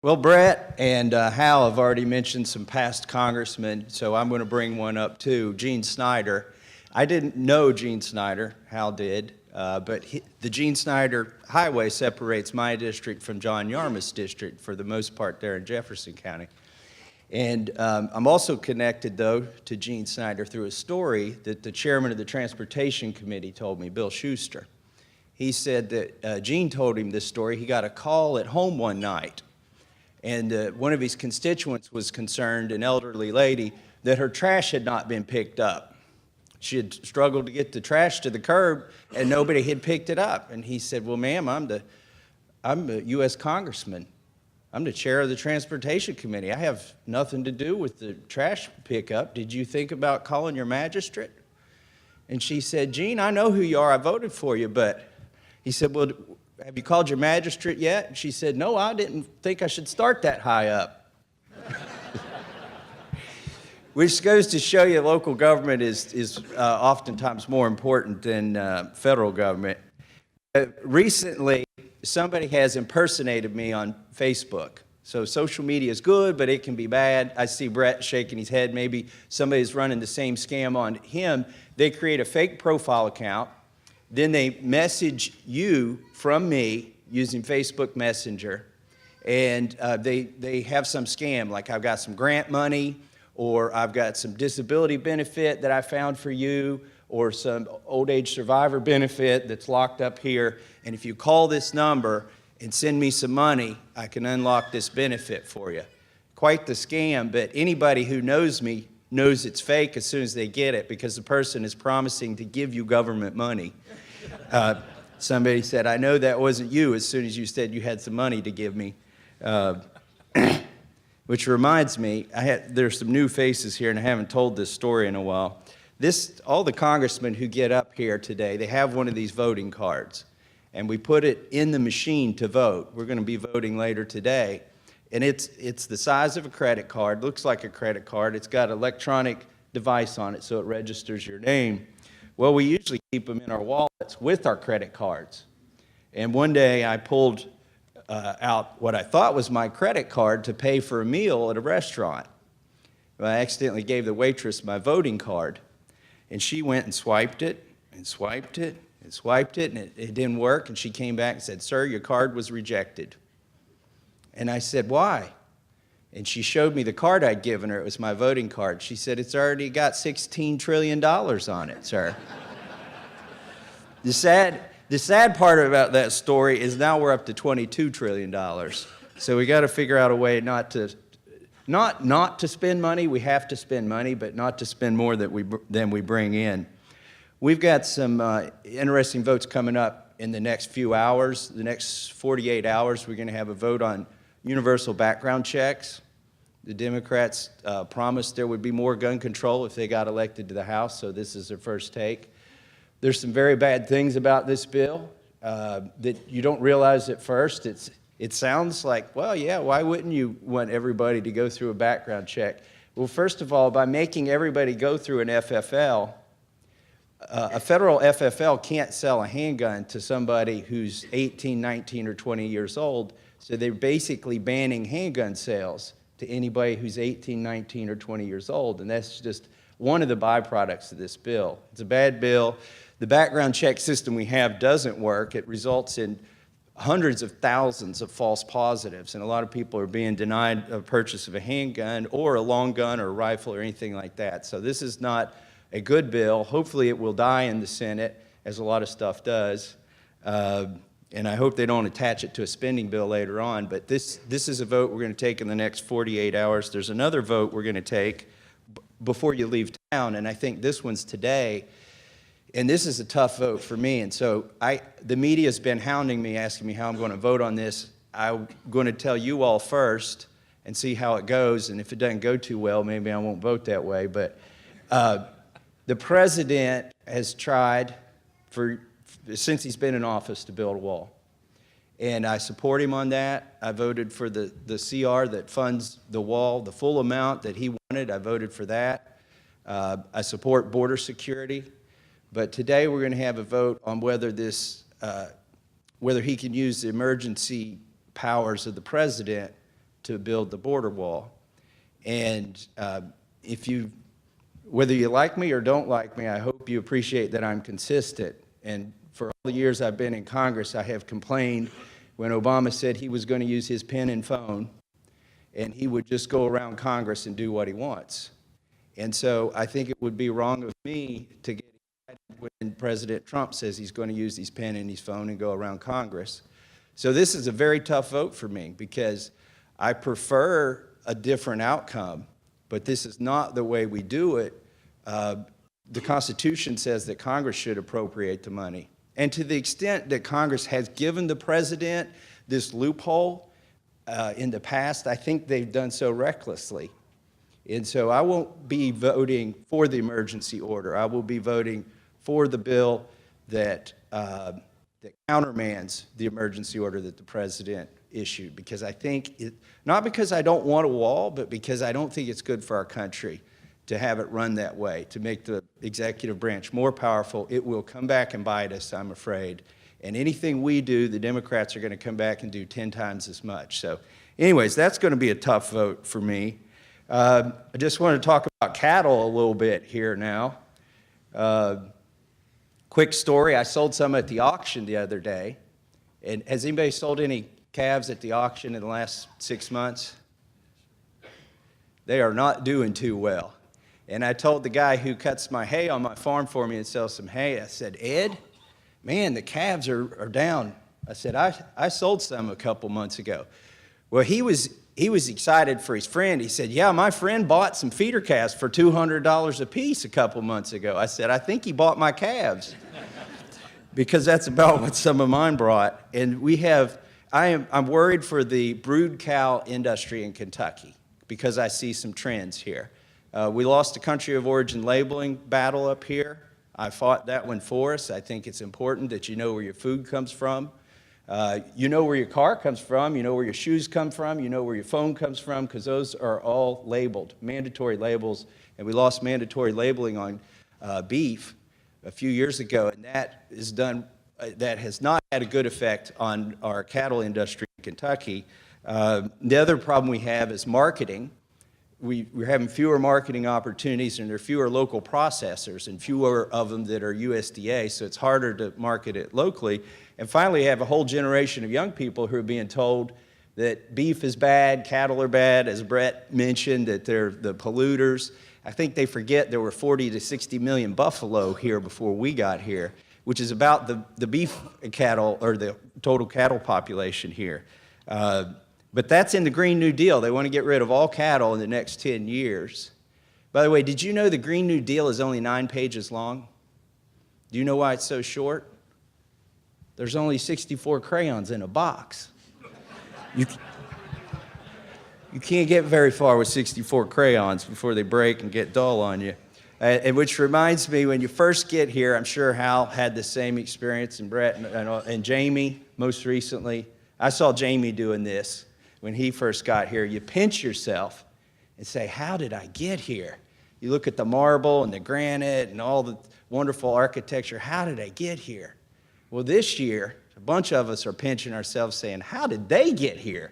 Well, Brett and Hal have already mentioned some past congressmen, so I'm going to bring one up too, Gene Snyder. I didn't know Gene Snyder, Hal did, but the Gene Snyder Highway separates my district from John Yarmouth's district for the most part there in Jefferson County. And I'm also connected, though, to Gene Snyder through a story that the chairman of the Transportation Committee told me, Bill Schuster. He said that Gene told him this story. He got a call at home one night, and one of his constituents was concerned, an elderly lady, that her trash had not been picked up. She had struggled to get the trash to the curb, and nobody had picked it up. And he said, well, ma'am, I'm a U.S. congressman. I'm the chair of the Transportation Committee. I have nothing to do with the trash pickup. Did you think about calling your magistrate? And she said, Gene, I know who you are. I voted for you. But he said, well, have you called your magistrate yet? And she said, no, I didn't think I should start that high up. Which goes to show you local government is oftentimes more important than federal government. Recently, somebody has impersonated me on Facebook. So social media is good, but it can be bad. I see Brett shaking his head. Maybe somebody's running the same scam on him. They create a fake profile account. Then they message you from me using Facebook Messenger. And they have some scam, like I've got some grant money, or I've got some disability benefit that I found for you, or some old age survivor benefit that's locked up here. And if you call this number and send me some money, I can unlock this benefit for you. Quite the scam, but anybody who knows me knows it's fake as soon as they get it, because the person is promising to give you government money. Somebody said, I know that wasn't you as soon as you said you had some money to give me. Which reminds me, there's some new faces here, and I haven't told this story in a while. All the congressmen who get up here today, they have one of these voting cards, and we put it in the machine to vote. We're going to be voting later today, and it's the size of a credit card, looks like a credit card. It's got an electronic device on it, so it registers your name. Well, we usually keep them in our wallets with our credit cards, and one day I pulled out what I thought was my credit card to pay for a meal at a restaurant. Well, I accidentally gave the waitress my voting card, and she went and swiped it, and swiped it, and swiped it, and it didn't work, and she came back and said, sir, your card was rejected. And I said, why? And she showed me the card I'd given her. It was my voting card. She said, it's already got $16 trillion on it, sir. The sad part about that story is now we're up to $22 trillion. So we got to figure out a way not to spend money. We have to spend money, but not to spend more than we bring in. We've got some interesting votes coming up in the next few hours. The next 48 hours, we're going to have a vote on universal background checks. The Democrats promised there would be more gun control if they got elected to the House, so this is their first take. There's some very bad things about this bill that you don't realize at first. It sounds like, well, yeah, why wouldn't you want everybody to go through a background check? Well, first of all, by making everybody go through an FFL, a federal FFL can't sell a handgun to somebody who's 18, 19, or 20 years old, so they're basically banning handgun sales to anybody who's 18, 19, or 20 years old, and that's just one of the byproducts of this bill. It's a bad bill. The background check system we have doesn't work. It results in hundreds of thousands of false positives, and a lot of people are being denied a purchase of a handgun or a long gun or a rifle or anything like that. So this is not a good bill. Hopefully it will die in the Senate, as a lot of stuff does. And I hope they don't attach it to a spending bill later on. But this is a vote we're going to take in the next 48 hours. There's another vote we're going to take before you leave town, and I think this one's today. And this is a tough vote for me. And so the media has been hounding me, asking me how I'm going to vote on this. I'm going to tell you all first and see how it goes. And if it doesn't go too well, maybe I won't vote that way. But the president has tried since he's been in office to build a wall. And I support him on that. I voted for the CR that funds the wall, the full amount that he wanted. I voted for that. I support border security. But today we're going to have a vote on whether he can use the emergency powers of the president to build the border wall. And whether you like me or don't like me, I hope you appreciate that I'm consistent. And for all the years I've been in Congress, I have complained when Obama said he was going to use his pen and phone, and he would just go around Congress and do what he wants. And so I think it would be wrong of me to get excited when President Trump says he's going to use his pen and his phone and go around Congress. So this is a very tough vote for me because I prefer a different outcome, but this is not the way we do it. The Constitution says that Congress should appropriate the money. And to the extent that Congress has given the president this loophole in the past, I think they've done so recklessly. And so I won't be voting for the emergency order. I will be voting for the bill that countermands the emergency order that the president issued, because I think not because I don't want a wall, but because I don't think it's good for our country to have it run that way, to make the executive branch more powerful. It will come back and bite us, I'm afraid. And anything we do, the Democrats are going to come back and do 10 times as much. So anyways, that's going to be a tough vote for me. I just want to talk about cattle a little bit here now. Quick story, I sold some at the auction the other day. And has anybody sold any calves at the auction in the last 6 months? They are not doing too well. And I told the guy who cuts my hay on my farm for me and sells some hay, I said, Ed, man, the calves are down. I said, I sold some a couple months ago. Well, he was excited for his friend. He said, yeah, my friend bought some feeder calves for $200 a piece a couple months ago. I said, I think he bought my calves because that's about what some of mine brought. And I'm worried for the brood cow industry in Kentucky because I see some trends here. We lost the country of origin labeling battle up here. I fought that one for us. I think it's important that you know where your food comes from. You know where your car comes from. You know where your shoes come from. You know where your phone comes from, because those are all labeled, mandatory labels. And we lost mandatory labeling on beef a few years ago, and that has not had a good effect on our cattle industry in Kentucky. The other problem we have is marketing. We're having fewer marketing opportunities, and there are fewer local processors and fewer of them that are USDA, so it's harder to market it locally. And finally, you have a whole generation of young people who are being told that beef is bad, cattle are bad, as Brett mentioned, that they're the polluters. I think they forget there were 40 to 60 million buffalo here before we got here, which is about the beef cattle, or the total cattle population here. But that's in the Green New Deal. They want to get rid of all cattle in the next 10 years. By the way, did you know the Green New Deal is only 9 pages long? Do you know why it's so short? There's only 64 crayons in a box. You can't get very far with 64 crayons before they break and get dull on you. And which reminds me, when you first get here, I'm sure Hal had the same experience, and Brett and Jamie most recently. I saw Jamie doing this when he first got here. You pinch yourself and say, how did I get here? You look at the marble and the granite and all the wonderful architecture. How did I get here? Well, this year, a bunch of us are pinching ourselves saying, how did they get here?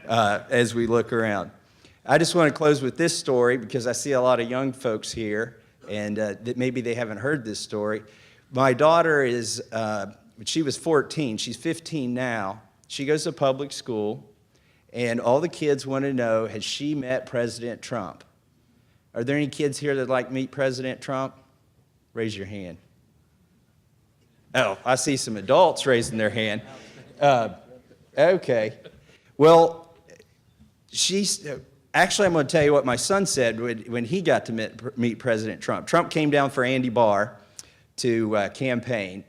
As we look around. I just want to close with this story because I see a lot of young folks here, and that maybe they haven't heard this story. My daughter she was 14. She's 15 now. She goes to public school, and all the kids want to know, has she met President Trump? Are there any kids here that like meet President Trump? Raise your hand. Oh, I see some adults raising their hand. Okay. Well, actually, I'm going to tell you what my son said when he got to meet President Trump. Trump came down for Andy Barr to campaign.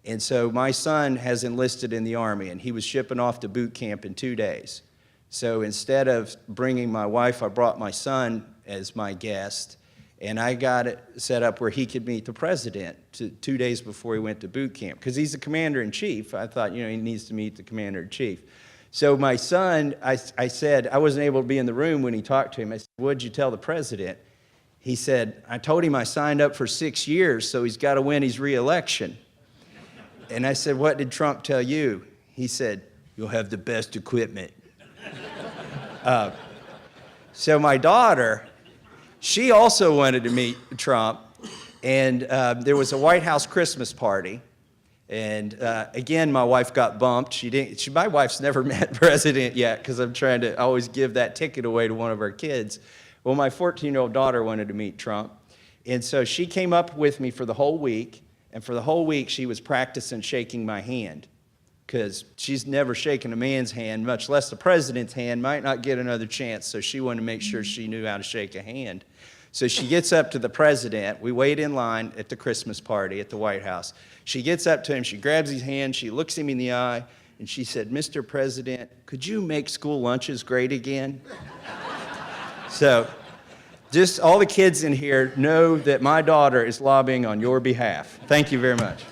And so my son has enlisted in the Army, and he was shipping off to boot camp in 2 days. So instead of bringing my wife, I brought my son as my guest, and I got it set up where he could meet the president 2 days before he went to boot camp, because he's the commander-in-chief. I thought, he needs to meet the commander-in-chief. So my son, I said, I wasn't able to be in the room when he talked to him. I said, what'd you tell the president? He said, I told him I signed up for 6 years, so he's got to win his re-election. And I said, what did Trump tell you? He said, you'll have the best equipment. So my daughter, she also wanted to meet Trump, and there was a White House Christmas party. And again, my wife got bumped. My wife's never met president yet because I'm trying to always give that ticket away to one of our kids. Well, my 14-year-old daughter wanted to meet Trump. And so she came up with me for the whole week. And for the whole week, she was practicing shaking my hand because she's never shaken a man's hand, much less the president's hand, might not get another chance. So she wanted to make sure she knew how to shake a hand. So she gets up to the president. We wait in line at the Christmas party at the White House. She gets up to him, she grabs his hand, she looks him in the eye, and she said, "Mr. President, could you make school lunches great again?" So just all the kids in here know that my daughter is lobbying on your behalf. Thank you very much.